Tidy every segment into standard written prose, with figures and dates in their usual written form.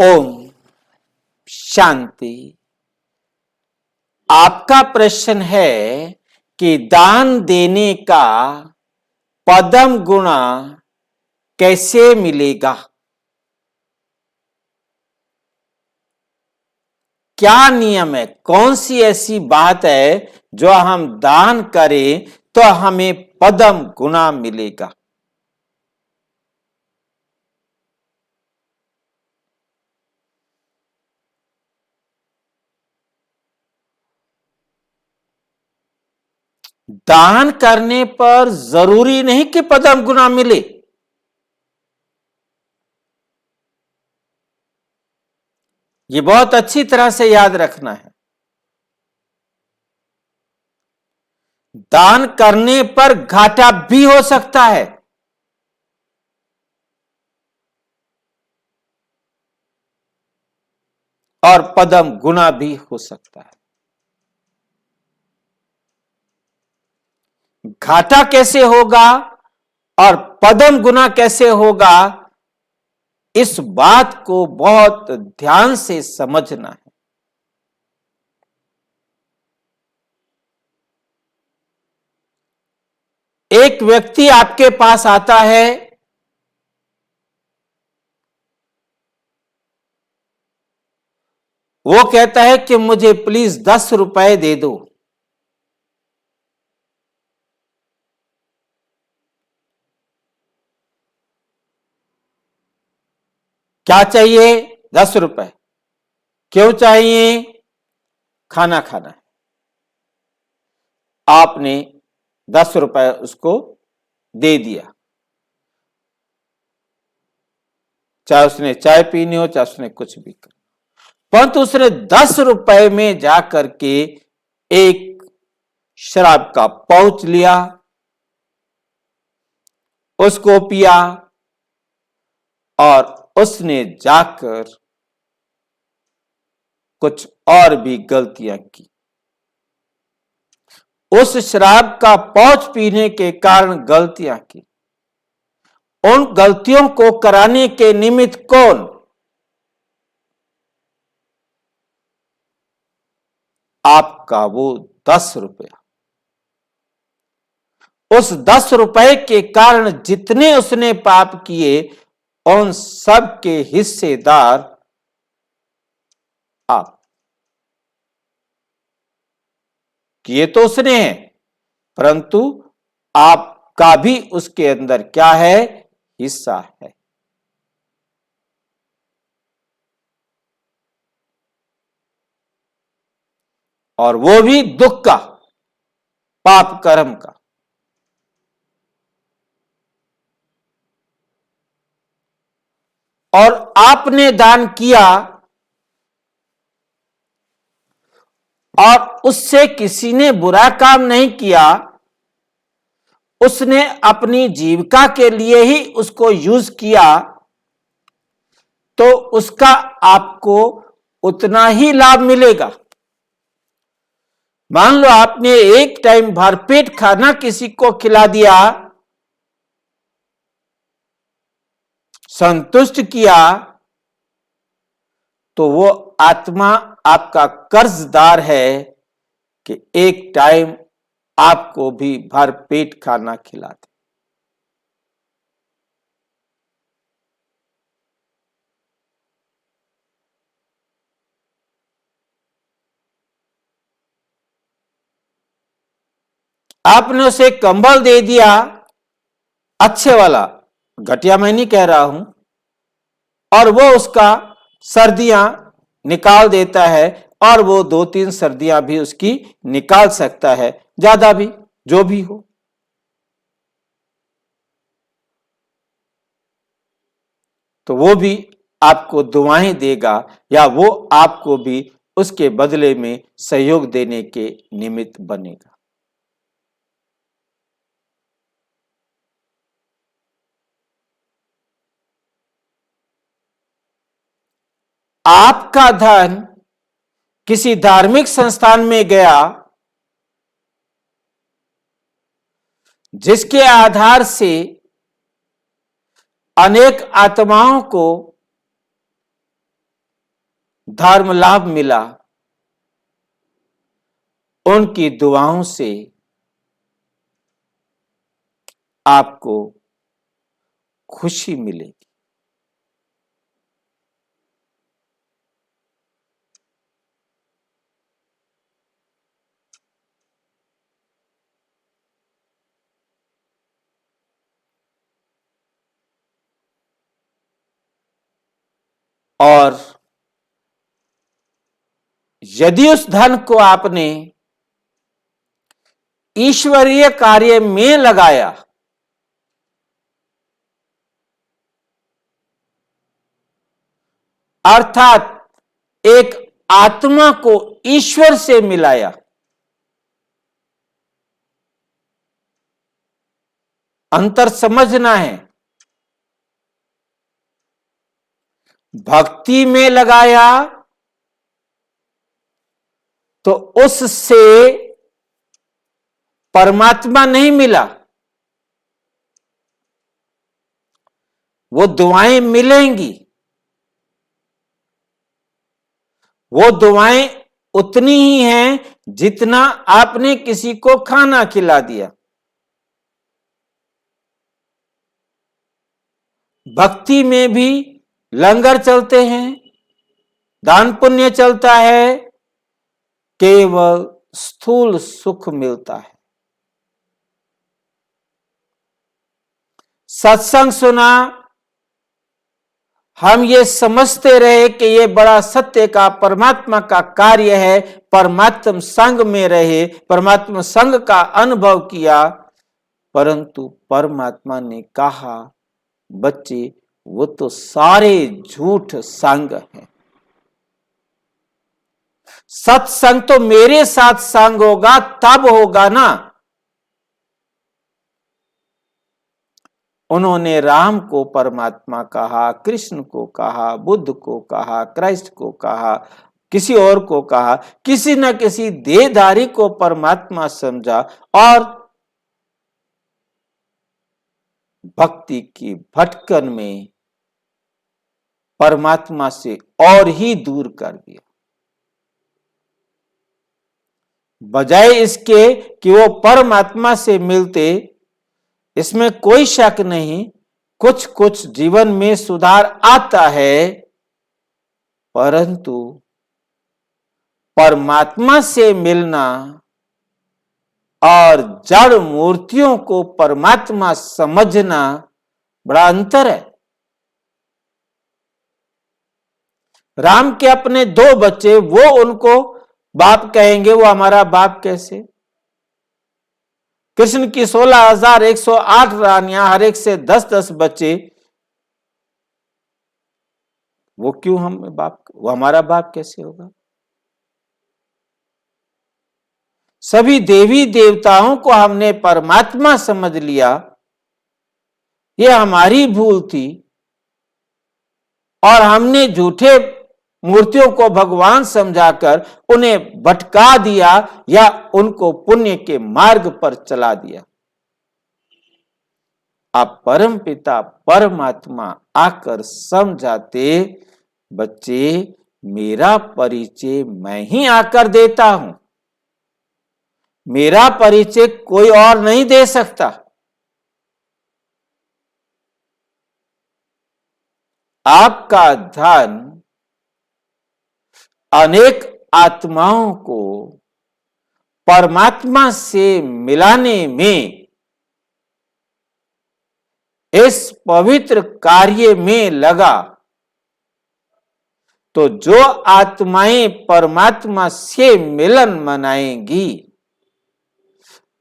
ओम शांति। आपका प्रश्न है कि दान देने का पदम गुणा कैसे मिलेगा। क्या नियम है, कौन सी ऐसी बात है जो हम दान करें तो हमें पदम गुणा मिलेगा। दान करने पर जरूरी नहीं कि पदम गुना मिले। ये बहुत अच्छी तरह से याद रखना है। दान करने पर घाटा भी हो सकता है और पदम गुना भी हो सकता है। घाटा कैसे होगा और पदम गुना कैसे होगा, इस बात को बहुत ध्यान से समझना है। एक व्यक्ति आपके पास आता है, वो कहता है कि मुझे प्लीज 10 रुपए दे दो। क्या चाहिए? 10 रुपए। क्यों चाहिए? खाना खाना है। आपने 10 रुपए उसको दे दिया, चाहे उसने चाय पीनी हो, चाहे उसने कुछ भी कर, परंतु उसने 10 रुपए में जाकर के एक शराब का पाउच लिया, उसको पिया और उसने जाकर कुछ और भी गलतियां की। उस शराब का पाउच पीने के कारण गलतियां की। उन गलतियों को कराने के निमित्त कौन? आपका वो 10 रुपया। उस 10 रुपए के कारण जितने उसने पाप किए, उन सब के हिस्सेदार आप। किए तो उसने हैं, परंतु आपका भी उसके अंदर क्या है? हिस्सा है। और वो भी दुख का, पाप कर्म का। और आपने दान किया और उससे किसी ने बुरा काम नहीं किया, उसने अपनी जीविका के लिए ही उसको यूज किया, तो उसका आपको उतना ही लाभ मिलेगा। मान लो आपने एक टाइम भरपेट खाना किसी को खिला दिया, संतुष्ट किया, तो वो आत्मा आपका कर्जदार है कि एक टाइम आपको भी भरपेट खाना खिला दे। आपने उसे कंबल दे दिया, अच्छे वाला, घटिया मैं नहीं कह रहा हूं, और वो उसका सर्दियां निकाल देता है, और वो 2-3 सर्दियां भी उसकी निकाल सकता है, ज्यादा भी, जो भी हो। तो वो भी आपको दुआएं देगा, या वो आपको भी उसके बदले में सहयोग देने के निमित्त बनेगा। आपका धन किसी धार्मिक संस्थान में गया, जिसके आधार से अनेक आत्माओं को धर्म लाभ मिला, उनकी दुआओं से आपको खुशी मिलेगी। और यदि उस धन को आपने ईश्वरीय कार्य में लगाया, अर्थात एक आत्मा को ईश्वर से मिलाया, अंतर समझना है। भक्ति में लगाया तो उससे परमात्मा नहीं मिला, वो दुआएं मिलेंगी। वो दुआएं उतनी ही हैं जितना आपने किसी को खाना खिला दिया। भक्ति में भी लंगर चलते हैं, दान पुण्य चलता है, केवल स्थूल सुख मिलता है। सत्संग सुना, हम ये समझते रहे कि ये बड़ा सत्य का परमात्मा का कार्य है, परमात्मा संग में रहे, परमात्मा संग का अनुभव किया, परंतु परमात्मा ने कहा बच्चे वो तो सारे झूठ संग है। सत्संग तो मेरे साथ संग होगा तब होगा ना। उन्होंने राम को परमात्मा कहा, कृष्ण को कहा, बुद्ध को कहा, क्राइस्ट को कहा, किसी और को कहा, किसी न किसी देहधारी को परमात्मा समझा और भक्ति की भटकन में परमात्मा से और ही दूर कर दिया। बजाय इसके कि वो परमात्मा से मिलते, इसमें कोई शक नहीं, कुछ कुछ जीवन में सुधार आता है, परंतु परमात्मा से मिलना और जड़ मूर्तियों को परमात्मा समझना बड़ा अंतर है। राम के अपने 2 बच्चे, वो उनको बाप कहेंगे, वो हमारा बाप कैसे? कृष्ण की 16,108 रानियां, हर एक से 10-10 बच्चे, वो क्यों हम बाप, वो हमारा बाप कैसे होगा? सभी देवी देवताओं को हमने परमात्मा समझ लिया, ये हमारी भूल थी, और हमने झूठे मूर्तियों को भगवान समझाकर उन्हें भटका दिया या उनको पुण्य के मार्ग पर चला दिया। आप परम पिता परमात्मा आकर समझाते, बच्चे मेरा परिचय मैं ही आकर देता हूं, मेरा परिचय कोई और नहीं दे सकता। आपका धन अनेक आत्माओं को परमात्मा से मिलाने में, इस पवित्र कार्य में लगा, तो जो आत्माएं परमात्मा से मिलन मनाएंगी,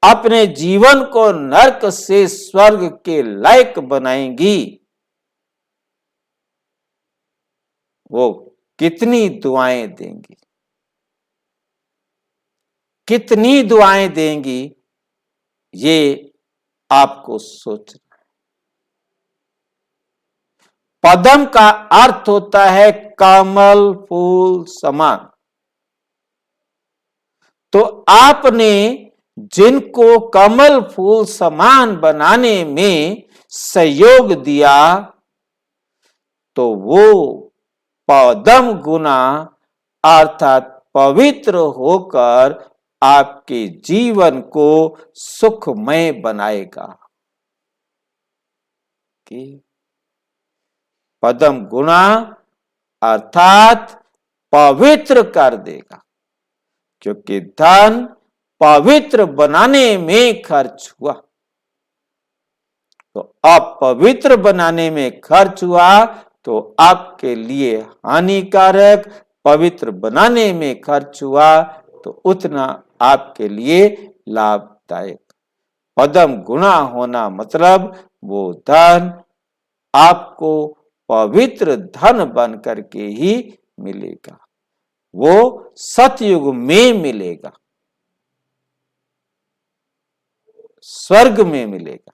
अपने जीवन को नरक से स्वर्ग के लायक बनाएंगी, वो कितनी दुआएं देंगी, कितनी दुआएं देंगी, ये आपको सोचना है। पदम का अर्थ होता है कमल फूल समान। तो आपने जिनको कमल फूल समान बनाने में सहयोग दिया, तो वो पदम गुना अर्थात पवित्र होकर आपके जीवन को सुखमय बनाएगा। कि पदम गुणा अर्थात पवित्र कर देगा, क्योंकि धन पवित्र बनाने में खर्च हुआ। तो अपवित्र बनाने में खर्च हुआ तो आपके लिए हानिकारक, पवित्र बनाने में खर्च हुआ तो उतना आपके लिए लाभदायक। पदम गुणा होना मतलब वो धन आपको पवित्र धन बन करके ही मिलेगा, वो सतयुग में मिलेगा, स्वर्ग में मिलेगा,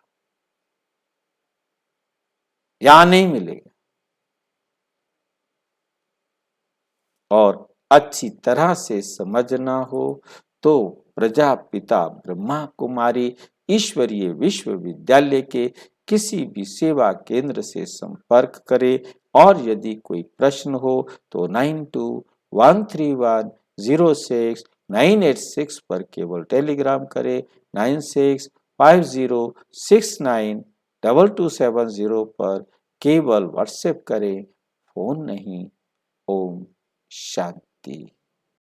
या नहीं मिलेगा। और अच्छी तरह से समझना हो तो प्रजापिता ब्रह्मा कुमारी ईश्वरीय विश्वविद्यालय के किसी भी सेवा केंद्र से संपर्क करें। और यदि कोई प्रश्न हो तो 9213106986 पर केवल टेलीग्राम करें। 9650692270 पर केवल व्हाट्सएप करें, फोन नहीं। ओम शांति।